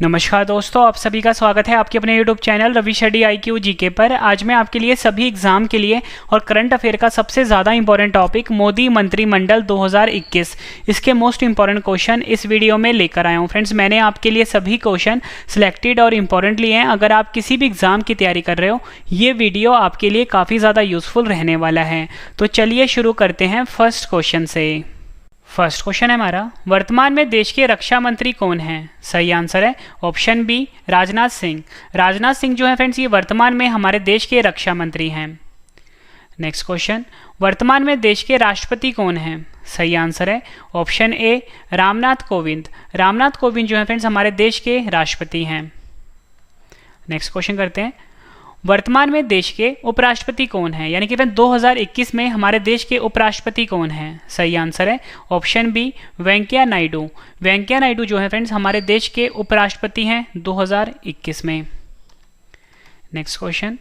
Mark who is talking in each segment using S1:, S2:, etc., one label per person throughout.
S1: नमस्कार दोस्तों, आप सभी का स्वागत है आपके अपने YouTube channel Ravi study IQ GK पर। आज मैं आपके लिए सभी एग्जाम के लिए और करंट अफेयर का सबसे ज़्यादा इंपॉर्टेंट टॉपिक मोदी मंत्रिमंडल 2021 इसके मोस्ट इंपॉर्टेंट क्वेश्चन इस वीडियो में लेकर आया हूँ। फ्रेंड्स, मैंने आपके लिए सभी क्वेश्चन सिलेक्टेड और इंपॉर्टेंट लिए हैं। अगर आप किसी भी एग्जाम की तैयारी कर रहे हो, ये वीडियो आपके लिए काफ़ी ज़्यादा यूजफुल रहने वाला है। तो चलिए शुरू करते हैं फर्स्ट क्वेश्चन से। फर्स्ट क्वेश्चन है हमारा, वर्तमान में देश के रक्षा मंत्री कौन हैं? सही आंसर है ऑप्शन बी, राजनाथ सिंह। राजनाथ सिंह जो है फ्रेंड्स, ये वर्तमान में हमारे देश के रक्षा मंत्री हैं। नेक्स्ट क्वेश्चन, वर्तमान में देश के राष्ट्रपति कौन हैं? सही आंसर है ऑप्शन ए, रामनाथ कोविंद। रामनाथ कोविंद जो है फ्रेंड्स, हमारे देश के राष्ट्रपति हैं। नेक्स्ट क्वेश्चन करते हैं, वर्तमान में देश के उपराष्ट्रपति कौन है? यानी कि 2021 में हमारे देश के उपराष्ट्रपति कौन हैं? सही आंसर है ऑप्शन बी, वेंकैया नायडू। वेंकैया नायडू जो है फ्रेंड्स, हमारे देश के उपराष्ट्रपति हैं 2021 में। नेक्स्ट क्वेश्चन,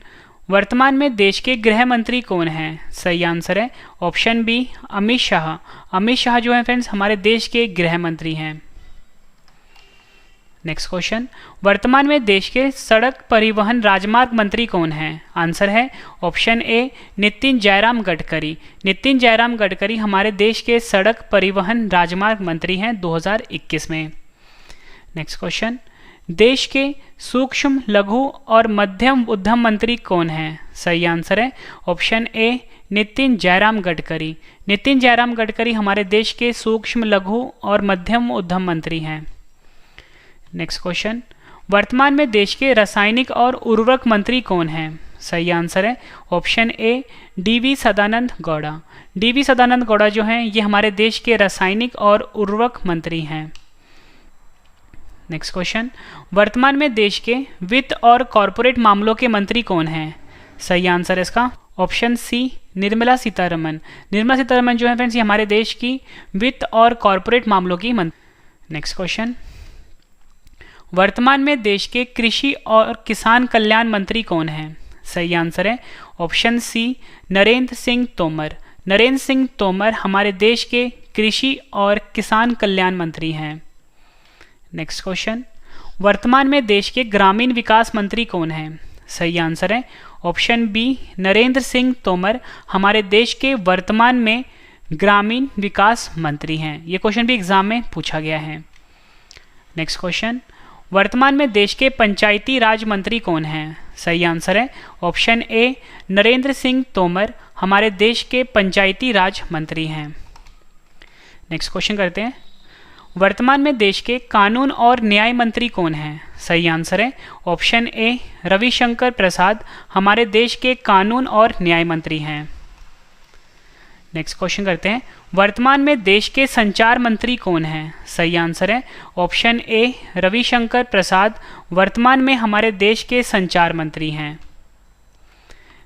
S1: वर्तमान में देश के गृह मंत्री कौन हैं? सही आंसर है ऑप्शन बी, अमित शाह। अमित शाह जो है फ्रेंड्स, हमारे देश के गृह मंत्री हैं। नेक्स्ट क्वेश्चन, वर्तमान में देश के सड़क परिवहन राजमार्ग मंत्री कौन हैं? आंसर है ऑप्शन ए, नितिन जयराम गडकरी। नितिन जयराम गडकरी हमारे देश के सड़क परिवहन राजमार्ग मंत्री हैं 2021 में। नेक्स्ट क्वेश्चन, देश के सूक्ष्म लघु और मध्यम उद्यम मंत्री कौन हैं? सही आंसर है ऑप्शन ए, नितिन जयराम गडकरी। नितिन जयराम गडकरी हमारे देश के सूक्ष्म लघु और मध्यम उद्यम मंत्री हैं। नेक्स्ट क्वेश्चन, वर्तमान में देश के रासायनिक और उर्वरक मंत्री कौन हैं? सही आंसर है ऑप्शन ए, डीवी सदानंद गौड़ा। डीवी सदानंद गौड़ा जो हैं, ये हमारे देश के रासायनिक और उर्वरक मंत्री हैं। नेक्स्ट क्वेश्चन, वर्तमान में देश के वित्त और कॉरपोरेट मामलों के मंत्री कौन हैं? सही आंसर है इसका ऑप्शन सी, निर्मला सीतारमन। निर्मला सीतारमन जो है फ्रेंड्स, ये हमारे देश की वित्त और कॉरपोरेट मामलों की मंत्री। नेक्स्ट क्वेश्चन, वर्तमान में देश के कृषि और किसान कल्याण मंत्री कौन हैं? सही आंसर है ऑप्शन सी, नरेंद्र सिंह तोमर। नरेंद्र सिंह तोमर हमारे देश के कृषि और किसान कल्याण मंत्री हैं। नेक्स्ट क्वेश्चन, वर्तमान में देश के ग्रामीण विकास मंत्री कौन हैं? सही आंसर है ऑप्शन बी, नरेंद्र सिंह तोमर हमारे देश के वर्तमान में ग्रामीण विकास मंत्री हैं। ये क्वेश्चन भी एग्जाम में पूछा गया है। नेक्स्ट क्वेश्चन, वर्तमान में देश के पंचायती राज मंत्री कौन हैं? सही आंसर है ऑप्शन ए, नरेंद्र सिंह तोमर हमारे देश के पंचायती राज मंत्री हैं। नेक्स्ट क्वेश्चन करते हैं, वर्तमान में देश के कानून और न्याय मंत्री कौन हैं? सही आंसर है ऑप्शन ए, रविशंकर प्रसाद हमारे देश के कानून और न्याय मंत्री हैं। नेक्स्ट क्वेश्चन करते हैं, वर्तमान में देश के संचार मंत्री कौन हैं? सही आंसर है ऑप्शन ए, रविशंकर प्रसाद वर्तमान में हमारे देश के संचार मंत्री हैं।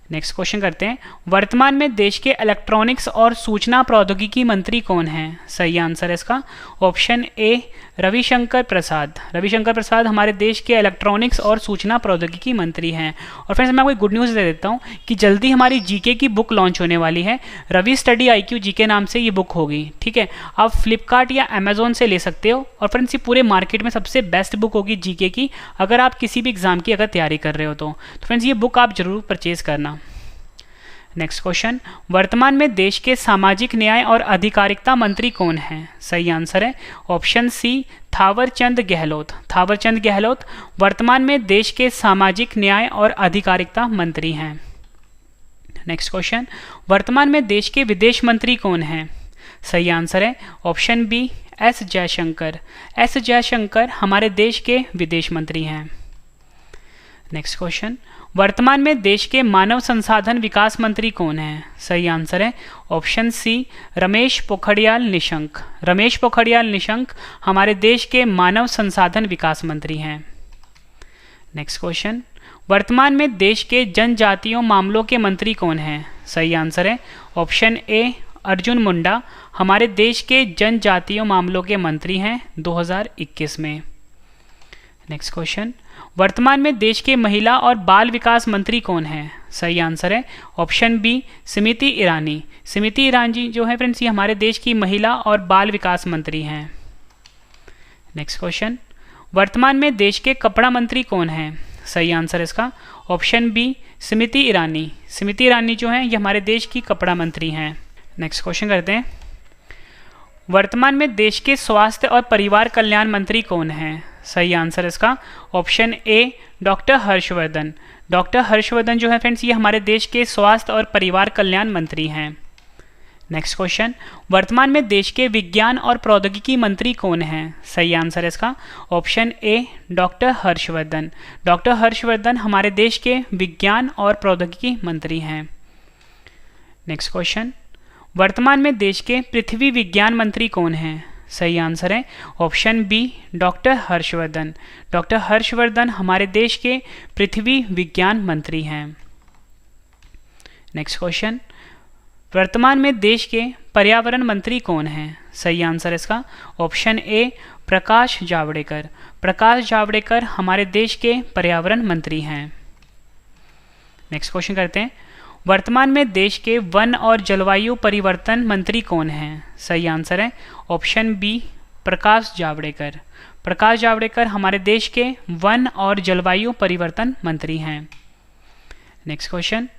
S1: नेक्स्ट क्वेश्चन करते हैं, वर्तमान में देश के इलेक्ट्रॉनिक्स और सूचना प्रौद्योगिकी मंत्री कौन हैं? सही आंसर है इसका ऑप्शन ए, रविशंकर प्रसाद। रविशंकर प्रसाद हमारे देश के इलेक्ट्रॉनिक्स और सूचना प्रौद्योगिकी मंत्री हैं। और फ्रेंड्स, मैं आपको एक गुड न्यूज़ दे देता हूँ कि जल्दी हमारी जीके की बुक लॉन्च होने वाली है। रवि स्टडी IQ जीके नाम से ये बुक होगी। ठीक है, आप फ्लिपकार्ट या अमेजोन से ले सकते हो। और फ्रेंड्स, ये पूरे मार्केट में सबसे बेस्ट बुक होगी जीके की, अगर आप किसी भी एग्जाम की अगर तैयारी कर रहे हो तो फ्रेंड्स, ये बुक आप जरूर परचेज करना। नेक्स्ट क्वेश्चन, वर्तमान में देश के सामाजिक न्याय और अधिकारिता मंत्री कौन हैं? सही आंसर है ऑप्शन सी, थावरचंद गहलोत। थावरचंद गहलोत वर्तमान में देश के सामाजिक न्याय और अधिकारिता मंत्री हैं। नेक्स्ट क्वेश्चन, वर्तमान में देश के विदेश मंत्री कौन हैं? सही आंसर है ऑप्शन बी, एस जयशंकर। एस जयशंकर हमारे देश के विदेश मंत्री हैं। नेक्स्ट क्वेश्चन, वर्तमान में देश के मानव संसाधन विकास मंत्री कौन हैं? सही आंसर है ऑप्शन सी, रमेश पोखरियाल निशंक। रमेश पोखरियाल निशंक हमारे देश के मानव संसाधन विकास मंत्री हैं। नेक्स्ट क्वेश्चन, वर्तमान में देश के जनजातीय मामलों के मंत्री कौन हैं? सही आंसर है ऑप्शन ए, अर्जुन मुंडा हमारे देश के जनजातीय मामलों के मंत्री हैं 2021 में। नेक्स्ट क्वेश्चन, वर्तमान में देश के महिला और बाल विकास मंत्री कौन हैं? सही आंसर है ऑप्शन बी, स्मृति ईरानी। स्मृति ईरानी जो है फ्रेंड्स, ये हमारे देश की महिला और बाल विकास मंत्री हैं। नेक्स्ट क्वेश्चन, वर्तमान में देश के कपड़ा मंत्री कौन हैं? सही आंसर इसका ऑप्शन बी स्मृति ईरानी। स्मृति ईरानी जो हैं ये हमारे देश की कपड़ा मंत्री हैं। नेक्स्ट क्वेश्चन करते हैं। वर्तमान में देश के स्वास्थ्य और परिवार कल्याण मंत्री कौन हैं? सही आंसर इसका option A doctor Harsh Vardhan. Doctor Harshvardhan जो है फ्रेंड्स ये हमारे देश के स्वास्थ्य और परिवार कल्याण मंत्री हैं। नेक्स्ट क्वेश्चन, वर्तमान में देश के विज्ञान और प्रौद्योगिकी मंत्री कौन हैं? सही आंसर इसका option A doctor Harsh Vardhan. Doctor Harsh Vardhan हमारे देश के विज्ञान और प्रौद्योगिकी मंत्री हैं। नेक्स्ट क्वेश्चन, वर्तमान में देश के पृथ्वी विज्ञान मंत्री कौन हैं? सही आंसर है option B doctor Harsh Vardhan. Doctor Harsh Vardhan हमारे देश के पृथ्वी विज्ञान मंत्री हैं। नेक्स्ट क्वेश्चन, वर्तमान में देश के पर्यावरण मंत्री कौन हैं? सही आंसर इसका ऑप्शन ए प्रकाश जावड़ेकर। प्रकाश जावड़ेकर हमारे देश के पर्यावरण मंत्री हैं। नेक्स्ट क्वेश्चन करते हैं। वर्तमान में देश के वन और जलवायु परिवर्तन मंत्री कौन हैं? सही आंसर है ऑप्शन बी प्रकाश जावड़ेकर। प्रकाश जावड़ेकर हमारे देश के वन और जलवायु परिवर्तन मंत्री हैं। नेक्स्ट क्वेश्चन,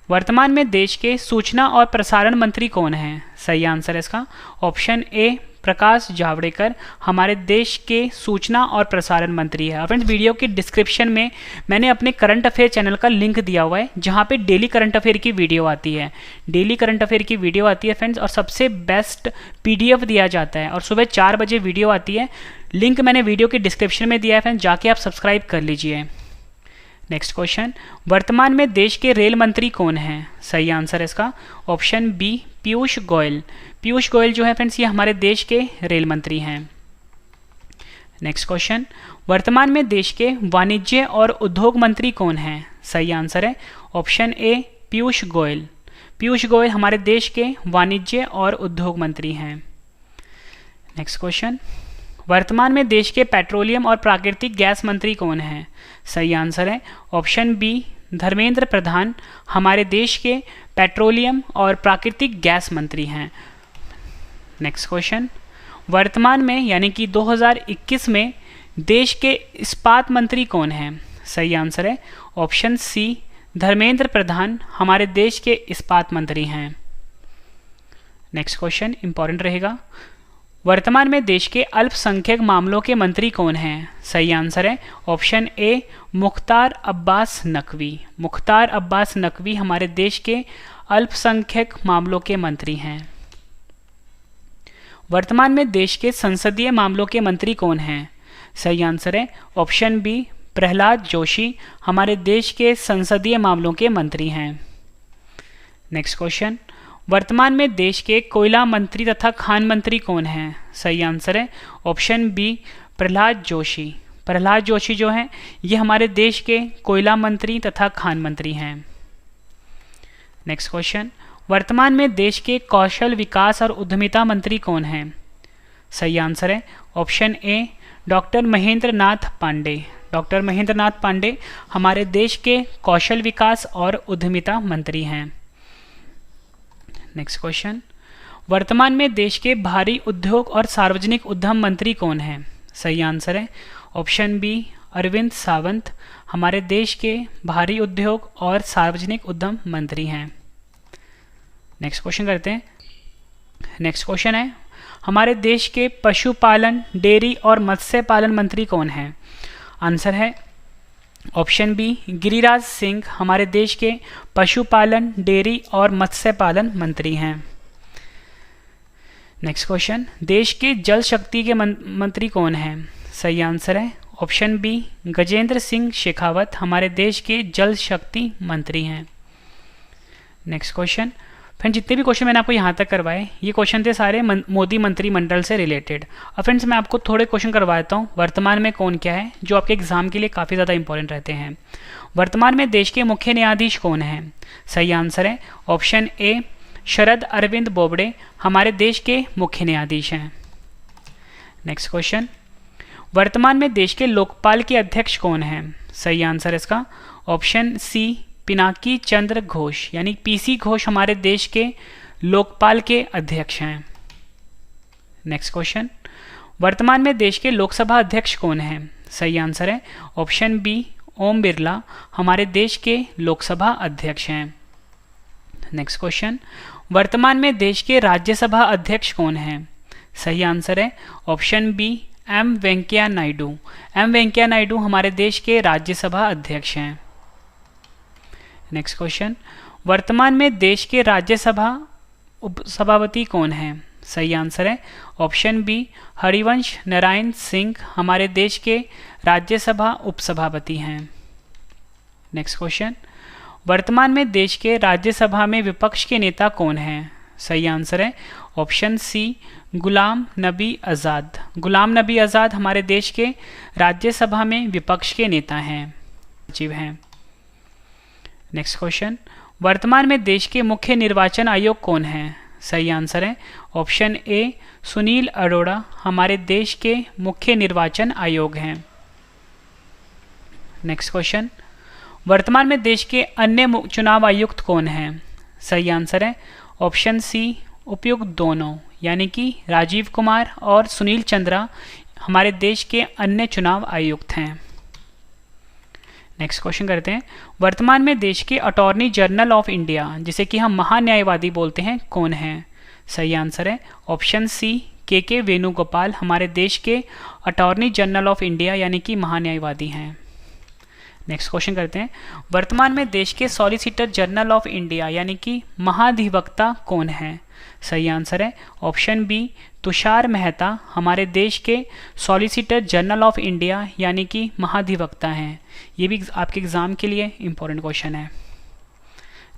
S1: वर्तमान में देश के सूचना और प्रसारण मंत्री कौन हैं? सही आंसर है इसका ऑप्शन ए प्रकाश जावड़ेकर हमारे देश के सूचना और प्रसारण मंत्री है। और फ्रेंड्स वीडियो के डिस्क्रिप्शन में मैंने अपने करंट अफेयर चैनल का लिंक दिया हुआ है जहाँ पे डेली करंट अफेयर की वीडियो आती है। डेली करंट अफेयर की वीडियो आती है फ्रेंड्स और सबसे बेस्ट पीडीएफ दिया जाता है और सुबह 4 बजे वीडियो आती है। लिंक मैंने वीडियो के डिस्क्रिप्शन में दिया है फ्रेंड्स, जाके आप सब्सक्राइब कर लीजिए। नेक्स्ट क्वेश्चन, वर्तमान में देश के रेल मंत्री कौन हैं? सही आंसर है इसका ऑप्शन बी पीयूष गोयल। पीयूष गोयल जो है फ्रेंड्स ये हमारे देश के रेल मंत्री हैं। नेक्स्ट क्वेश्चन, वर्तमान में देश के वाणिज्य और उद्योग मंत्री कौन हैं? सही आंसर है ऑप्शन ए पीयूष गोयल। पीयूष गोयल हमारे देश के वाणिज्य और उद्योग मंत्री हैं। नेक्स्ट क्वेश्चन, वर्तमान में देश के पेट्रोलियम और प्राकृतिक गैस मंत्री कौन हैं? सही आंसर है ऑप्शन बी धर्मेंद्र प्रधान हमारे देश के पेट्रोलियम और प्राकृतिक गैस मंत्री हैं। नेक्स्ट क्वेश्चन, वर्तमान में यानी कि 2021 में देश के इस्पात मंत्री कौन हैं? सही आंसर है ऑप्शन सी धर्मेंद्र प्रधान हमारे देश के इस्पात मंत्री हैं। नेक्स्ट क्वेश्चन इंपॉर्टेंट रहेगा। वर्तमान में देश के अल्पसंख्यक मामलों के मंत्री कौन हैं? सही आंसर है ऑप्शन ए मुख्तार अब्बास नकवी। मुख्तार अब्बास नकवी हमारे देश के अल्पसंख्यक मामलों के मंत्री हैं। वर्तमान में देश के संसदीय मामलों के मंत्री कौन हैं? सही आंसर है ऑप्शन बी प्रहलाद जोशी हमारे देश के संसदीय मामलों के मंत्री हैं। नेक्स्ट क्वेश्चन, वर्तमान में देश के कोयला मंत्री तथा खान मंत्री कौन हैं? सही आंसर है ऑप्शन बी प्रहलाद जोशी। प्रहलाद जोशी जो हैं ये हमारे देश के कोयला मंत्री तथा खान मंत्री हैं। नेक्स्ट क्वेश्चन, वर्तमान में देश के कौशल विकास और उद्यमिता मंत्री कौन हैं? सही आंसर है option A doctor Mahendra Nath Pandey. Doctor Mahendra Nath Pandey हमारे देश के कौशल विकास और उद्यमिता मंत्री हैं। नेक्स्ट क्वेश्चन, वर्तमान में देश के भारी उद्योग और सार्वजनिक उद्यम मंत्री कौन हैं? सही आंसर है ऑप्शन बी अरविंद सावंत हमारे देश के भारी उद्योग और सार्वजनिक उद्यम मंत्री हैं। नेक्स्ट क्वेश्चन करते हैं। नेक्स्ट क्वेश्चन है, हमारे देश के पशुपालन डेयरी और मत्स्य पालन मंत्री कौन हैं? आंसर है ऑप्शन बी गिरिराज सिंह हमारे देश के पशुपालन डेयरी और मत्स्य पालन मंत्री हैं। नेक्स्ट क्वेश्चन, देश के जल शक्ति के मंत्री कौन हैं? सही आंसर है ऑप्शन बी गजेंद्र सिंह शेखावत हमारे देश के जल शक्ति मंत्री हैं। नेक्स्ट क्वेश्चन, फ्रेंड्स जितने भी क्वेश्चन मैंने आपको यहाँ तक करवाए ये क्वेश्चन थे सारे मोदी मंत्रिमंडल से रिलेटेड। और फ्रेंड्स मैं आपको थोड़े क्वेश्चन करवा देता हूँ वर्तमान में कौन क्या है जो आपके एग्जाम के लिए काफ़ी ज़्यादा इंपॉर्टेंट रहते हैं। वर्तमान में देश के मुख्य न्यायाधीश कौन हैं? सही आंसर है ऑप्शन ए शरद अरविंद बोबडे हमारे देश के मुख्य न्यायाधीश हैं। नेक्स्ट क्वेश्चन, वर्तमान में देश के लोकपाल के अध्यक्ष कौन हैं? सही आंसर इसका ऑप्शन सी पिनाकी चंद्र घोष यानी पीसी घोष हमारे देश के लोकपाल के अध्यक्ष हैं। नेक्स्ट क्वेश्चन, वर्तमान में देश के लोकसभा अध्यक्ष कौन हैं? सही आंसर है ऑप्शन बी ओम बिरला हमारे देश के लोकसभा अध्यक्ष हैं। नेक्स्ट क्वेश्चन, वर्तमान में देश के राज्यसभा अध्यक्ष कौन हैं? सही आंसर है ऑप्शन बी एम वेंकैया नायडू। एम वेंकैया नायडू हमारे देश के राज्यसभा अध्यक्ष हैं। नेक्स्ट क्वेश्चन, वर्तमान में देश के राज्यसभा उपसभापति कौन हैं? सही आंसर है ऑप्शन बी हरिवंश नारायण सिंह हमारे देश के राज्यसभा उपसभापति हैं। नेक्स्ट क्वेश्चन, वर्तमान में देश के राज्यसभा में विपक्ष के नेता कौन हैं? सही आंसर है ऑप्शन सी गुलाम नबी आज़ाद। गुलाम नबी आज़ाद हमारे देश के राज्यसभा में विपक्ष के नेता हैं, सचिव हैं। नेक्स्ट क्वेश्चन, वर्तमान में देश के मुख्य निर्वाचन आयोग कौन हैं? सही आंसर है ऑप्शन ए सुनील अरोड़ा हमारे देश के मुख्य निर्वाचन आयोग हैं। नेक्स्ट क्वेश्चन, वर्तमान में देश के अन्य चुनाव आयुक्त कौन हैं? सही आंसर है ऑप्शन सी उपयुक्त दोनों, यानी कि राजीव कुमार और सुनील चंद्रा हमारे देश के अन्य चुनाव आयुक्त हैं। नेक्स्ट क्वेश्चन करते हैं, वर्तमान में देश के अटॉर्नी जनरल ऑफ इंडिया जिसे कि हम महान्यायवादी बोलते हैं कौन हैं? सही आंसर है ऑप्शन सी के वेणुगोपाल हमारे देश के अटॉर्नी जनरल ऑफ इंडिया यानी कि महान्यायवादी हैं। नेक्स्ट क्वेश्चन करते हैं, वर्तमान में देश के सॉलिसिटर जनरल ऑफ इंडिया यानी कि महाधिवक्ता कौन है? सही आंसर है ऑप्शन बी तुषार मेहता हमारे देश के सॉलिसिटर जनरल ऑफ इंडिया यानी कि महाधिवक्ता हैं। ये भी आपके एग्जाम के लिए इंपॉर्टेंट क्वेश्चन है।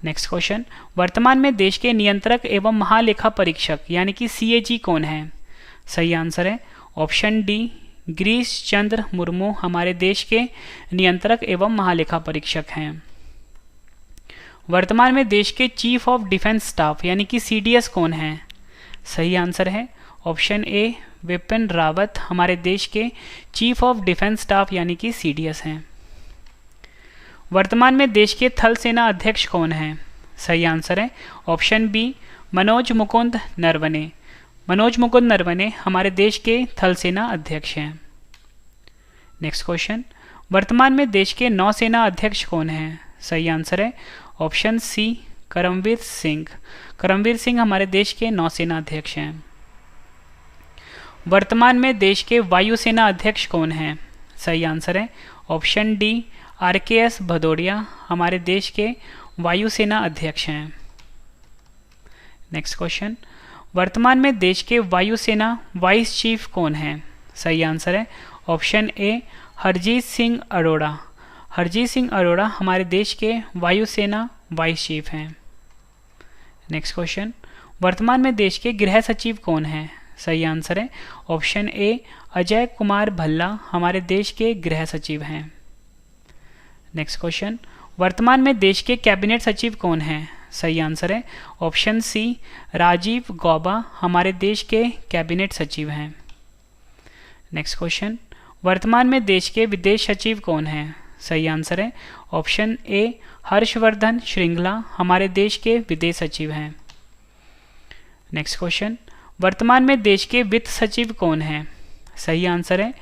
S1: नेक्स्ट क्वेश्चन, वर्तमान में देश के नियंत्रक एवं महालेखा परीक्षक यानी कि CAG कौन है? सही आंसर है ऑप्शन डी गिरीश चंद्र मुर्मू हमारे देश के नियंत्रक एवं महालेखा परीक्षक हैं। वर्तमान में देश के चीफ ऑफ डिफेंस स्टाफ यानी कि CDS कौन है? सही आंसर है ऑप्शन ए विपिन रावत हमारे देश के चीफ ऑफ डिफेंस स्टाफ यानी कि CDS हैं। वर्तमान में देश के थल सेना अध्यक्ष कौन हैं? सही आंसर है ऑप्शन बी मनोज मुकुंद नरवणे। मनोज मुकुंद नरवणे हमारे देश के थल सेना अध्यक्ष हैं। नेक्स्ट क्वेश्चन, वर्तमान में देश के नौसेना अध्यक्ष कौन हैं? सही आंसर है ऑप्शन सी करमवीर सिंह। करमवीर सिंह हमारे देश के नौसेना अध्यक्ष हैं। वर्तमान में देश के वायुसेना अध्यक्ष कौन हैं? सही आंसर है ऑप्शन डी RKS भदौरिया हमारे देश के वायुसेना अध्यक्ष हैं। नेक्स्ट क्वेश्चन, वर्तमान में देश के वायुसेना वाइस चीफ कौन हैं? सही आंसर है ऑप्शन ए हरजीत सिंह अरोड़ा। हरजीत सिंह अरोड़ा हमारे देश के वायुसेना वाइस चीफ हैं। नेक्स्ट क्वेश्चन, वर्तमान में देश के गृह सचिव कौन हैं? सही आंसर है ऑप्शन ए अजय कुमार भल्ला हमारे देश के गृह सचिव हैं। नेक्स्ट क्वेश्चन, वर्तमान में देश के कैबिनेट सचिव कौन हैं? सही आंसर है ऑप्शन सी राजीव गौबा हमारे देश के कैबिनेट सचिव हैं। नेक्स्ट क्वेश्चन, वर्तमान में देश के विदेश सचिव कौन हैं? सही आंसर है ऑप्शन ए हर्षवर्धन श्रृंगला हमारे देश के विदेश सचिव हैं। नेक्स्ट क्वेश्चन, वर्तमान में देश के वित्त सचिव कौन हैं? सही आंसर है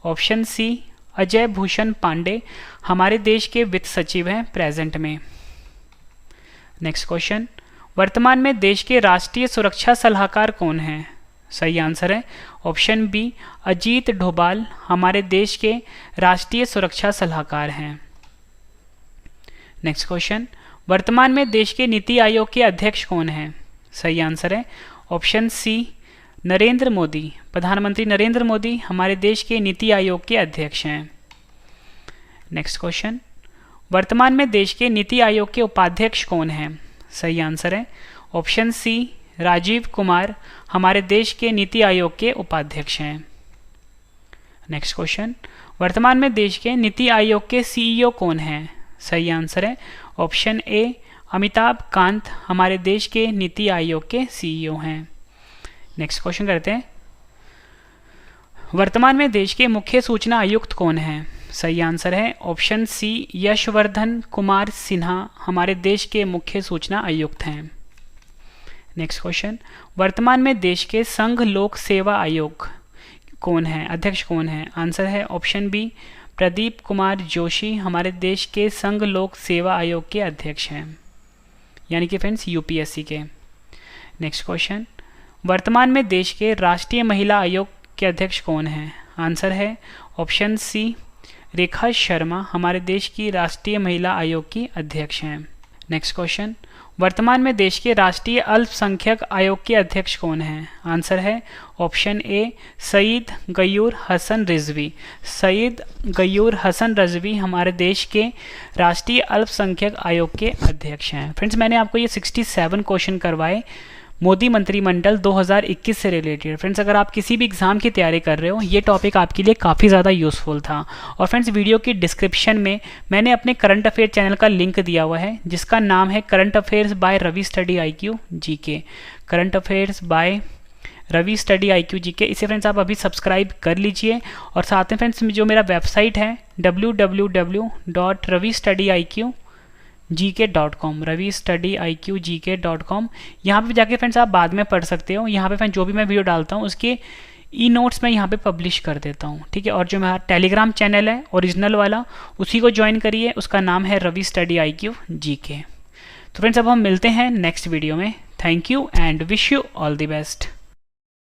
S1: ऑप्शन सी अजय भूषण पांडे हमारे देश के वित्त सचिव हैं प्रेजेंट में। नेक्स्ट क्वेश्चन, वर्तमान में देश के राष्ट्रीय सुरक्षा सलाहकार कौन हैं? सही आंसर है ऑप्शन बी अजीत डोभाल हमारे देश के राष्ट्रीय सुरक्षा सलाहकार हैं। नेक्स्ट क्वेश्चन, वर्तमान में देश के नीति आयोग के अध्यक्ष कौन हैं? सही आंसर है ऑप्शन सी नरेंद्र मोदी। प्रधानमंत्री नरेंद्र मोदी हमारे देश के नीति आयोग के अध्यक्ष हैं। नेक्स्ट क्वेश्चन, वर्तमान में देश के नीति आयोग के उपाध्यक्ष कौन हैं? सही आंसर है ऑप्शन सी राजीव कुमार हमारे देश के नीति आयोग के उपाध्यक्ष हैं। नेक्स्ट क्वेश्चन, वर्तमान में देश के नीति आयोग के CEO कौन हैं? सही आंसर है ऑप्शन ए अमिताभ कांत हमारे देश के नीति आयोग के CEO हैं। नेक्स्ट क्वेश्चन करते हैं, वर्तमान में देश के मुख्य सूचना आयुक्त कौन हैं? सही आंसर है ऑप्शन सी यशवर्धन कुमार सिन्हा हमारे देश के मुख्य सूचना आयुक्त हैं। नेक्स्ट क्वेश्चन, वर्तमान में देश के संघ लोक सेवा आयोग कौन है, अध्यक्ष कौन है? आंसर है ऑप्शन बी प्रदीप कुमार जोशी हमारे देश के संघ लोक सेवा आयोग के अध्यक्ष हैं, यानी कि फ्रेंड्स यूपीएससी के। नेक्स्ट क्वेश्चन, वर्तमान में देश के राष्ट्रीय महिला आयोग के अध्यक्ष कौन हैं? आंसर है ऑप्शन सी रेखा शर्मा हमारे देश की राष्ट्रीय महिला आयोग की अध्यक्ष हैं। नेक्स्ट क्वेश्चन, वर्तमान में देश के राष्ट्रीय अल्पसंख्यक आयोग के अध्यक्ष कौन हैं? आंसर है ऑप्शन ए सईद गयूर हसन रिजवी। सईद गयूर हसन रिजवी हमारे देश के राष्ट्रीय अल्पसंख्यक आयोग के अध्यक्ष हैं। फ्रेंड्स, मैंने आपको ये 67 क्वेश्चन करवाए मोदी मंत्रिमंडल 2021 से रिलेटेड। फ्रेंड्स, अगर आप किसी भी एग्जाम की तैयारी कर रहे हो, ये टॉपिक आपके लिए काफ़ी ज़्यादा यूज़फुल था। और फ्रेंड्स, वीडियो की डिस्क्रिप्शन में मैंने अपने करंट अफेयर चैनल का लिंक दिया हुआ है, जिसका नाम है current affairs by Ravi study IQ GK। Current affairs by Ravi study IQ GK, इसे फ्रेंड्स आप अभी सब्सक्राइब कर लीजिए। और साथ में फ्रेंड्स जो मेरा वेबसाइट है www.ravistudyIQGK.com, ravistudyIQGK.com, यहाँ पे जाके फ्रेंड्स आप बाद में पढ़ सकते हो। यहाँ पे फ्रेंड्स जो भी मैं वीडियो डालता हूँ उसके ई नोट्स मैं यहाँ पे पब्लिश कर देता हूँ, ठीक है। और जो मेरा टेलीग्राम चैनल है ओरिजिनल वाला, उसी को ज्वाइन करिए, उसका नाम है रवि स्टडी IQ GK। तो फ्रेंड्स अब हम मिलते हैं नेक्स्ट वीडियो में। Thank you and wish you all the best.